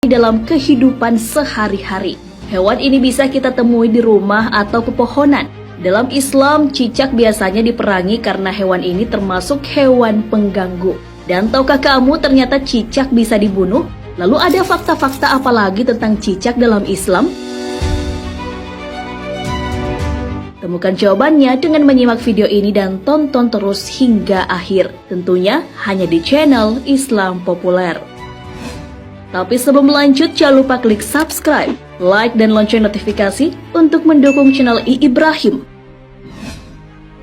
dalam kehidupan sehari-hari. Hewan ini bisa kita temui di rumah atau pepohonan. Dalam Islam, cicak biasanya diperangi karena hewan ini termasuk hewan pengganggu. Dan tahukah kamu ternyata cicak bisa dibunuh? Lalu ada fakta-fakta apa lagi tentang cicak dalam Islam? Temukan jawabannya dengan menyimak video ini dan tonton terus hingga akhir. Tentunya hanya di channel Islam Populer. Tapi sebelum lanjut, jangan lupa klik subscribe, like, dan lonceng notifikasi untuk mendukung channel Ibrahim.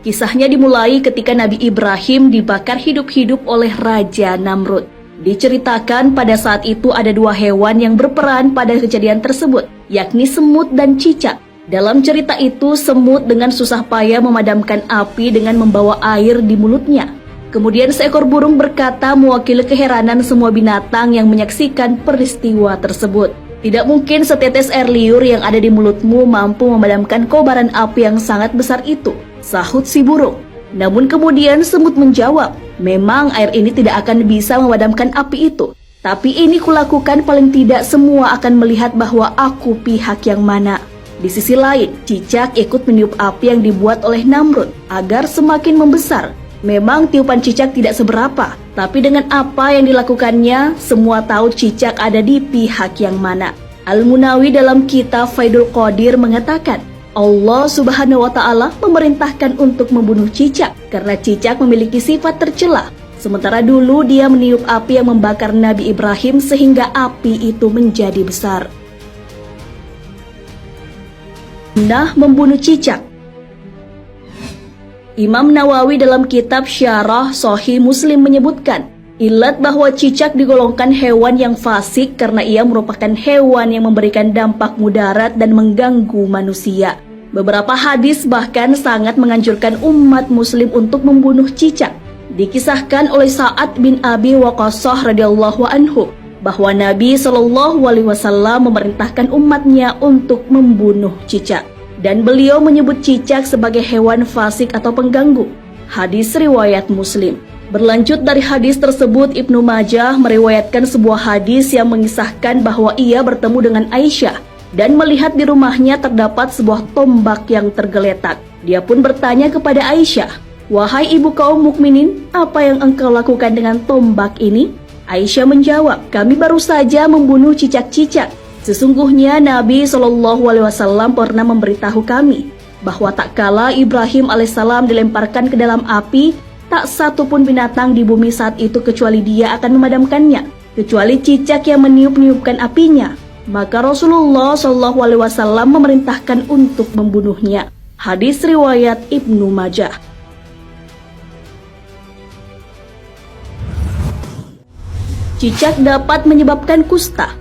Kisahnya dimulai ketika Nabi Ibrahim dibakar hidup-hidup oleh Raja Namrud. Diceritakan pada saat itu ada dua hewan yang berperan pada kejadian tersebut, yakni semut dan cicak. Dalam cerita itu, semut dengan susah payah memadamkan api dengan membawa air di mulutnya. Kemudian seekor burung berkata mewakili keheranan semua binatang yang menyaksikan peristiwa tersebut. Tidak mungkin setetes air liur yang ada di mulutmu mampu memadamkan kobaran api yang sangat besar itu, sahut si burung. Namun kemudian semut menjawab, memang air ini tidak akan bisa memadamkan api itu. Tapi ini kulakukan, paling tidak semua akan melihat bahwa aku pihak yang mana. Di sisi lain, cicak ikut meniup api yang dibuat oleh Namrud agar semakin membesar. Memang tiupan cicak tidak seberapa, tapi dengan apa yang dilakukannya, semua tahu cicak ada di pihak yang mana. Al-Munawi dalam kitab Faidul Qadir mengatakan, Allah Subhanahu wa Ta'ala memerintahkan untuk membunuh cicak karena cicak memiliki sifat tercela. Sementara dulu dia meniup api yang membakar Nabi Ibrahim sehingga api itu menjadi besar. Sunnah membunuh cicak. Imam Nawawi dalam kitab Syarah Sahih Muslim menyebutkan, ilat bahwa cicak digolongkan hewan yang fasik karena ia merupakan hewan yang memberikan dampak mudarat dan mengganggu manusia. Beberapa hadis bahkan sangat menganjurkan umat muslim untuk membunuh cicak. Dikisahkan oleh Sa'ad bin Abi Waqqasah radhiyallahu anhu bahwa Nabi SAW memerintahkan umatnya untuk membunuh cicak. Dan beliau menyebut cicak sebagai hewan fasik atau pengganggu. Hadis riwayat Muslim. Berlanjut dari hadis tersebut, Ibnu Majah meriwayatkan sebuah hadis yang mengisahkan bahwa ia bertemu dengan Aisyah dan melihat di rumahnya terdapat sebuah tombak yang tergeletak. Dia pun bertanya kepada Aisyah, "Wahai ibu kaum mukminin, apa yang engkau lakukan dengan tombak ini?" Aisyah menjawab, "Kami baru saja membunuh cicak-cicak. Sesungguhnya Nabi SAW pernah memberitahu kami bahwa tak kala Ibrahim alaihissalam dilemparkan ke dalam api, tak satu pun binatang di bumi saat itu kecuali dia akan memadamkannya, kecuali cicak yang meniup-niupkan apinya. Maka Rasulullah SAW memerintahkan untuk membunuhnya." Hadis riwayat Ibnu Majah. Cicak dapat menyebabkan kusta.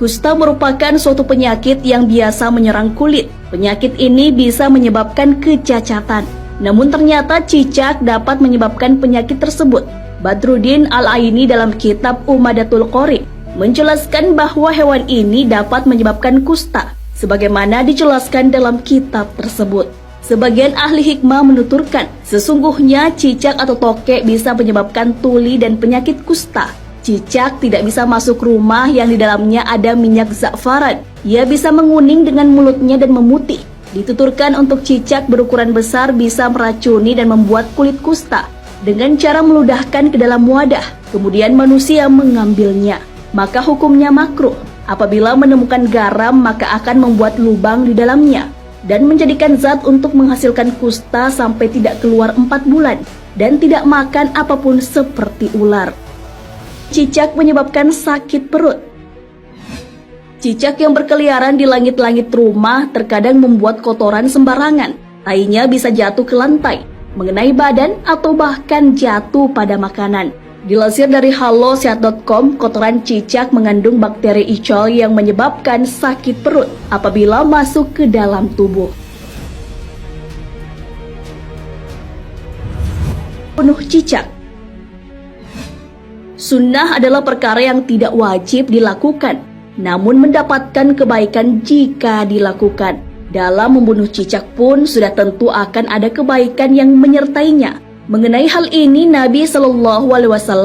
Kusta merupakan suatu penyakit yang biasa menyerang kulit. Penyakit ini bisa menyebabkan kecacatan. Namun ternyata cicak dapat menyebabkan penyakit tersebut. Badruddin Al-Aini dalam kitab Umadatul Qori menjelaskan bahwa hewan ini dapat menyebabkan kusta, sebagaimana dijelaskan dalam kitab tersebut. Sebagian ahli hikmah menuturkan, sesungguhnya cicak atau tokek bisa menyebabkan tuli dan penyakit kusta. Cicak tidak bisa masuk rumah yang di dalamnya ada minyak za'faran. Ia bisa menguning dengan mulutnya dan memutih. Dituturkan untuk cicak berukuran besar bisa meracuni dan membuat kulit kusta dengan cara meludahkan ke dalam wadah, kemudian manusia mengambilnya. Maka hukumnya makruh. Apabila menemukan garam, maka akan membuat lubang di dalamnya dan menjadikan zat untuk menghasilkan kusta sampai tidak keluar 4 bulan dan tidak makan apapun seperti ular. Cicak menyebabkan sakit perut. Cicak yang berkeliaran di langit-langit rumah terkadang membuat kotoran sembarangan. Tainya bisa jatuh ke lantai, mengenai badan, atau bahkan jatuh pada makanan. Dilansir dari halosehat.com, kotoran cicak mengandung bakteri E. coli yang menyebabkan sakit perut apabila masuk ke dalam tubuh. Bunuh cicak. Sunnah adalah perkara yang tidak wajib dilakukan, namun mendapatkan kebaikan jika dilakukan. Dalam membunuh cicak pun sudah tentu akan ada kebaikan yang menyertainya. Mengenai hal ini, Nabi SAW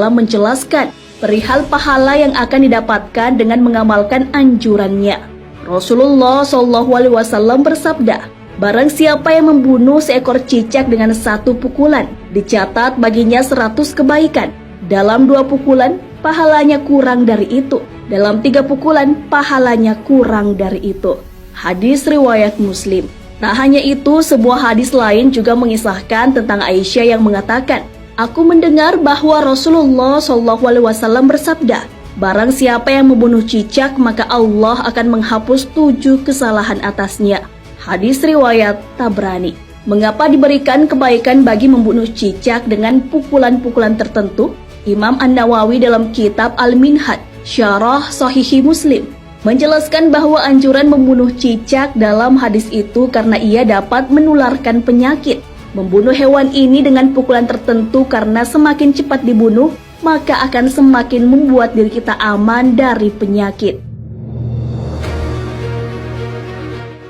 menjelaskan perihal pahala yang akan didapatkan dengan mengamalkan anjurannya. Rasulullah SAW bersabda, barang siapa yang membunuh seekor cicak dengan 1 pukulan, dicatat baginya 100 kebaikan. Dalam 2 pukulan, pahalanya kurang dari itu. Dalam 3 pukulan, pahalanya kurang dari itu. Hadis riwayat Muslim. Tak hanya itu, sebuah hadis lain juga mengisahkan tentang Aisyah yang mengatakan, aku mendengar bahwa Rasulullah SAW bersabda, barang siapa yang membunuh cicak, maka Allah akan menghapus 7 kesalahan atasnya. Hadis riwayat Tabrani. Mengapa diberikan kebaikan bagi membunuh cicak dengan pukulan-pukulan tertentu? Imam An-Nawawi dalam kitab Al-Minhaj, Syarah Sahih Muslim, menjelaskan bahwa anjuran membunuh cicak dalam hadis itu karena ia dapat menularkan penyakit. Membunuh hewan ini dengan pukulan tertentu karena semakin cepat dibunuh, maka akan semakin membuat diri kita aman dari penyakit.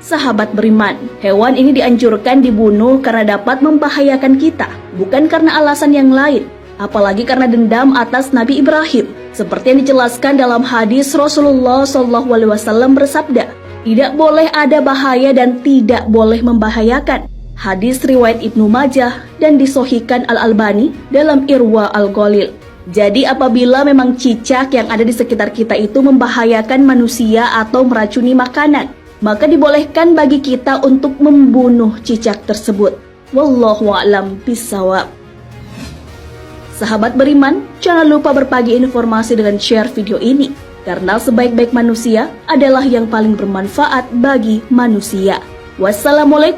Sahabat beriman, hewan ini dianjurkan dibunuh karena dapat membahayakan kita, bukan karena alasan yang lain, apalagi karena dendam atas Nabi Ibrahim. Seperti yang dijelaskan dalam hadis Rasulullah SAW bersabda, tidak boleh ada bahaya dan tidak boleh membahayakan. Hadis riwayat Ibnu Majah dan disahihkan Al-Albani dalam Irwa Al-Ghalil. Jadi apabila memang cicak yang ada di sekitar kita itu membahayakan manusia atau meracuni makanan, maka dibolehkan bagi kita untuk membunuh cicak tersebut. Wallahu a'lam bishawab. Sahabat beriman, jangan lupa berbagi informasi dengan share video ini, karena sebaik-baik manusia adalah yang paling bermanfaat bagi manusia. Wassalamualaikum.